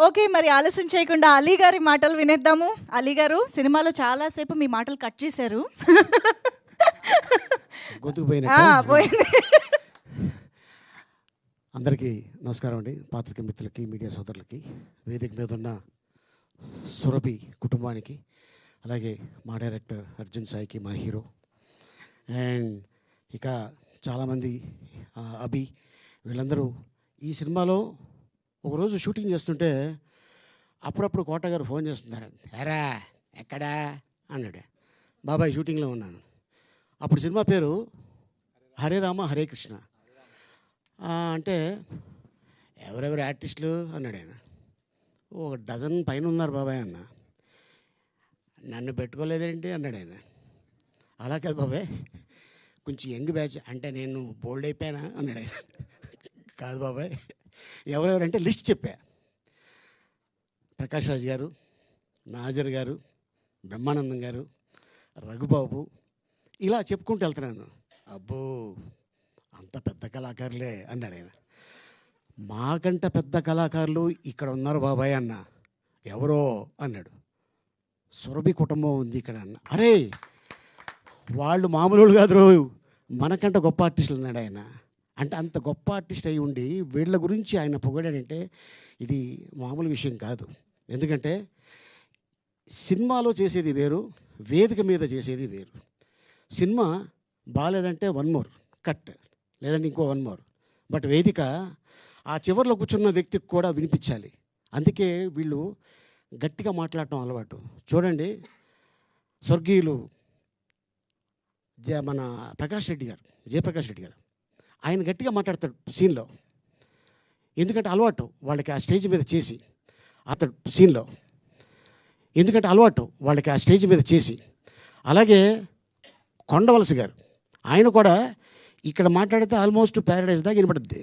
Okay, మరి ఆలస్యం చేయకుండా అలీ గారి మాటలు వినేద్దాము. అలీ గారు, సినిమాలో చాలాసేపు మీ మాటలు కట్ చేశారు. పోయింది. అందరికీ నమస్కారం అండి. పాత్రిక మిత్రులకి, మీడియా సోదరులకి, వేదిక మీద ఉన్న సురభి కుటుంబానికి, అలాగే మా డైరెక్టర్ అర్జున్ సాయికి, మా హీరో, అండ్ ఇక చాలామంది అభి, వీళ్ళందరూ ఈ సినిమాలో ఒకరోజు షూటింగ్ చేస్తుంటే అప్పుడప్పుడు కోట గారు ఫోన్ చేస్తున్నారు. ఎరా ఎక్కడా అన్నాడు. బాబాయ్ షూటింగ్లో ఉన్నాను. అప్పుడు సినిమా పేరు హరే రామ హరే కృష్ణ. అంటే ఎవరెవరు ఆర్టిస్టులు అన్నాడు ఆయన. ఒక డజన్ పైన ఉన్నారు బాబాయ్ అన్న. నన్ను పెట్టుకోలేదేంటి అన్నాడు ఆయన. అలా కాదు బాబాయ్, కొంచెం యంగ్ బ్యాచ్ అంటే నేను బోల్డ్ అయిపోయానా అన్నాడు ఆయన. కాదు బాబాయ్, ఎవరెవరంటే లిస్ట్ చెప్పా. ప్రకాష్ రాజ్ గారు, నాజర్ గారు, బ్రహ్మానందం గారు, రఘుబాబు, ఇలా చెప్పుకుంటూ వెళ్తున్నాను. అబ్బో అంత పెద్ద కళాకారులే అన్నాడు ఆయన. మాకంట పెద్ద కళాకారులు ఇక్కడ ఉన్నారు బాబాయ్ అన్న. ఎవరో అన్నాడు. సురభి కుటుంబం ఉంది ఇక్కడ అన్న. అరే వాళ్ళు మామూలు కాదు రో, మనకంట గొప్ప ఆర్టిస్టులు అన్నాడు ఆయన. అంటే అంత గొప్ప ఆర్టిస్ట్ అయి ఉండి వీళ్ళ గురించి ఆయన పొగడాడంటే ఇది మామూలు విషయం కాదు. ఎందుకంటే సినిమాలో చేసేది వేరు, వేదిక మీద చేసేది వేరు. సినిమా బాగాలేదంటే వన్ మోర్ కట్, లేదంటే ఇంకో వన్ మోర్. బట్ వేదిక ఆ చివరిలో కూర్చున్న వ్యక్తికి కూడా వినిపించాలి. అందుకే వీళ్ళు గట్టిగా మాట్లాడటం అలవాటు. చూడండి, స్వర్గీయులు మన ప్రకాష్ రెడ్డి గారు, జయప్రకాష్ రెడ్డి గారు, ఆయన గట్టిగా మాట్లాడతాడు సీన్లో. ఎందుకంటే అలవాటు వాళ్ళకి ఆ స్టేజ్ మీద చేసి. అతడు సీన్లో ఎందుకంటే అలవాటు వాళ్ళకి ఆ స్టేజ్ మీద చేసి. అలాగే కొండవలసి గారు, ఆయన కూడా ఇక్కడ మాట్లాడితే ఆల్మోస్ట్ ప్యారడైజ్ దాకా వినపడుద్ది.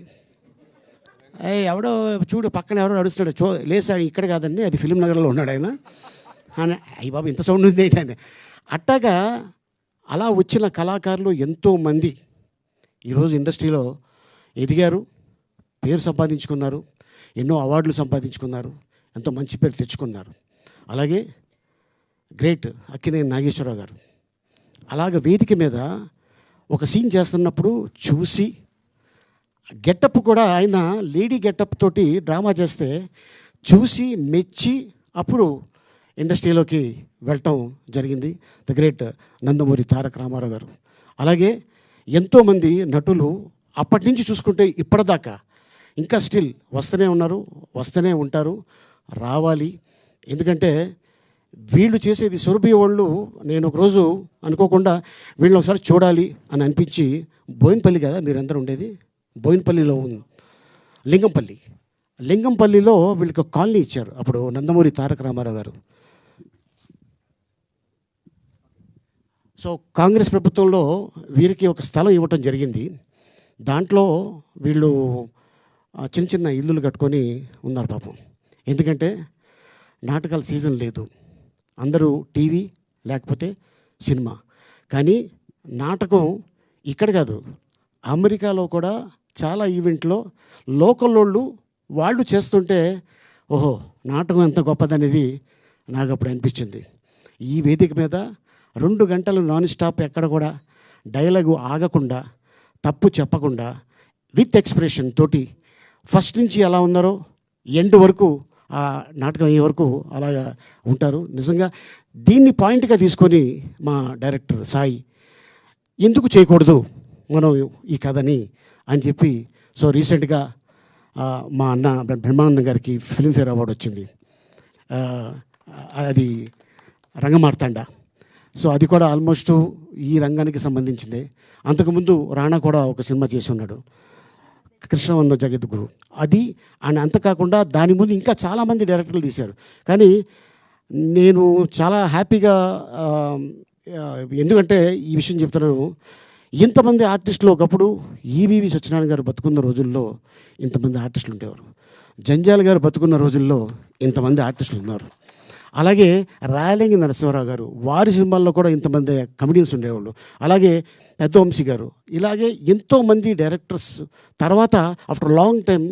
ఎవడో చూడు పక్కన ఎవరో నడుస్తున్నాడు, లేసాడు, ఇక్కడ కాదండి అది ఫిలిం నగర్లో ఉన్నాడు ఆయన. అయ్యి బాబు ఇంత సౌండ్ ఉంది ఏంటి అని. అట్టాగా అలా వచ్చిన కళాకారులు ఎంతోమంది ఈరోజు ఇండస్ట్రీలో ఎదిగారు, పేరు సంపాదించుకున్నారు, ఎన్నో అవార్డులు సంపాదించుకున్నారు, ఎంతో మంచి పేరు తెచ్చుకున్నారు. అలాగే గ్రేట్ అక్కినేని నాగేశ్వరరావు గారు అలాగ వేదిక మీద ఒక సీన్ చేస్తున్నప్పుడు చూసి, గెటప్ కూడా ఆయన లేడీ గెటప్ తోటి డ్రామా చేస్తే చూసి మెచ్చి అప్పుడు ఇండస్ట్రీలోకి వెళ్ళటం జరిగింది. ద గ్రేట్ నందమూరి తారక రామారావు గారు. అలాగే ఎంతోమంది నటులు అప్పటి నుంచి చూసుకుంటే ఇప్పటిదాకా ఇంకా స్టిల్ వస్తూనే ఉన్నారు, వస్తూనే ఉంటారు, రావాలి. ఎందుకంటే వీళ్ళు చేసేది సురభి వాళ్ళు. నేను ఒకరోజు అనుకోకుండా వీళ్ళని ఒకసారి చూడాలి అని అనిపించి, బోయినపల్లి కదా మీరందరూ ఉండేది, బోయినపల్లిలో లింగంపల్లిలో వీళ్ళకి కాలనీ ఇచ్చారు అప్పుడు నందమూరి తారక రామారావు గారు. సో కాంగ్రెస్ ప్రభుత్వంలో వీరికి ఒక స్థలం ఇవ్వటం జరిగింది. దాంట్లో వీళ్ళు చిన్న చిన్న ఇల్లులు కట్టుకొని ఉన్నారు పాపం. ఎందుకంటే నాటకాల సీజన్ లేదు, అందరూ టీవీ లేకపోతే సినిమా. కానీ నాటకం ఇక్కడ కాదు, అమెరికాలో కూడా చాలా ఈవెంట్లో లోకల్ వాళ్ళు చేస్తుంటే ఓహో నాటకం ఎంత గొప్పదనేది నాకు అప్పుడు అనిపించింది. ఈ వేదిక మీద 2 గంటలు నాన్ స్టాప్, ఎక్కడ కూడా డైలాగు ఆగకుండా, తప్పు చెప్పకుండా, విత్ ఎక్స్ప్రెషన్ తోటి ఫస్ట్ నుంచి ఎలా ఉన్నారో ఎండ్ వరకు, ఆ నాటకం అయ్యే వరకు అలాగా ఉంటారు. నిజంగా దీన్ని పాయింట్గా తీసుకొని మా డైరెక్టర్ సాయి ఎందుకు చేయకూడదు మనం ఈ కథని అని చెప్పి, సో రీసెంట్గా మా అన్న బ్రహ్మానందం గారికి ఫిల్మ్ఫేర్ అవార్డు వచ్చింది. అది రంగమార్తాండ. సో అది కూడా ఆల్మోస్ట్ ఈ రంగానికి సంబంధించిందే. అంతకుముందు రాణా కూడా ఒక సినిమా చేసి ఉన్నాడు, కృష్ణవంద జగద్గురు. అది అండ్ అంతకాకుండా దాని ముందు ఇంకా చాలామంది డైరెక్టర్లు తీశారు. కానీ నేను చాలా హ్యాపీగా, ఎందుకంటే ఈ విషయం చెప్తున్నాను, ఇంతమంది ఆర్టిస్టులు ఒకప్పుడు ఈవీవి సత్యనారాయణ గారు బతుకున్న రోజుల్లో ఇంతమంది ఆర్టిస్టులు ఉండేవారు. జంజాల్ గారు బతుకున్న రోజుల్లో ఇంతమంది ఆర్టిస్టులు ఉన్నారు. అలాగే రాయలింగి నరసింహారావు గారు, వారి సినిమాల్లో కూడా ఇంతమంది కమెడియన్స్ ఉండేవాళ్ళు. అలాగే పెద్దవంశీ గారు, ఇలాగే ఎంతోమంది డైరెక్టర్స్. తర్వాత ఆఫ్టర్ లాంగ్ టైం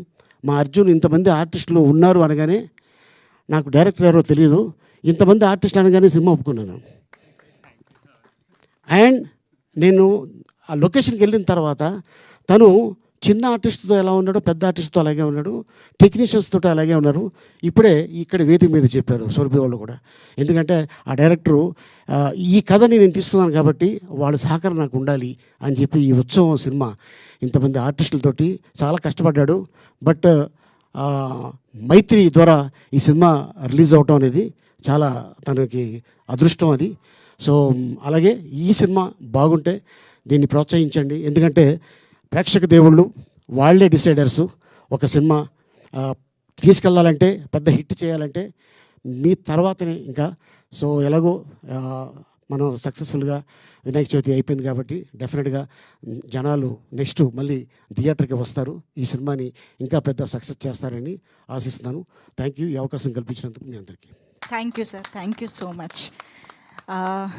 మా అర్జున్ ఇంతమంది ఆర్టిస్టులు ఉన్నారు అనగానే నాకు డైరెక్టర్ ఎవరో తెలియదు, ఇంతమంది ఆర్టిస్ట్ అనగానే సినిమా ఒప్పుకున్నాను. అండ్ నేను ఆ లొకేషన్కి వెళ్ళిన తర్వాత తను చిన్న ఆర్టిస్ట్తో ఎలా ఉన్నాడో పెద్ద ఆర్టిస్ట్తో అలాగే ఉన్నాడు, టెక్నీషియన్స్తో అలాగే ఉన్నారు. ఇప్పుడే ఇక్కడ వేదిక మీద చెప్పారు సురభి వాళ్ళు కూడా. ఎందుకంటే ఆ డైరెక్టరు ఈ కథని నేను తీసుకున్నాను కాబట్టి వాళ్ళ సహకారం నాకు ఉండాలి అని చెప్పి ఈ ఉత్సవం సినిమా ఇంతమంది ఆర్టిస్టులతోటి చాలా కష్టపడ్డాడు. బట్ మైత్రి ద్వారా ఈ సినిమా రిలీజ్ అవటం అనేది చాలా తనకి అదృష్టం అది. సో అలాగే ఈ సినిమా బాగుంటే దీన్ని ప్రోత్సహించండి. ఎందుకంటే ప్రేక్షక దేవుళ్ళు వాళ్ళే డిసైడర్స్. ఒక సినిమా తీసుకెళ్ళాలంటే పెద్ద హిట్ చేయాలంటే మీ తర్వాతనే ఇంకా. సో ఎలాగో మనం సక్సెస్ఫుల్గా వినాయక చవితి అయిపోయింది కాబట్టి డెఫినెట్గా జనాలు నెక్స్ట్ మళ్ళీ థియేటర్కి వస్తారు. ఈ సినిమాని ఇంకా పెద్ద సక్సెస్ చేస్తారని ఆశిస్తున్నాను. థ్యాంక్ యూ, ఈ అవకాశం కల్పించినందుకు మీ అందరికీ. Thank you sir, thank you so much.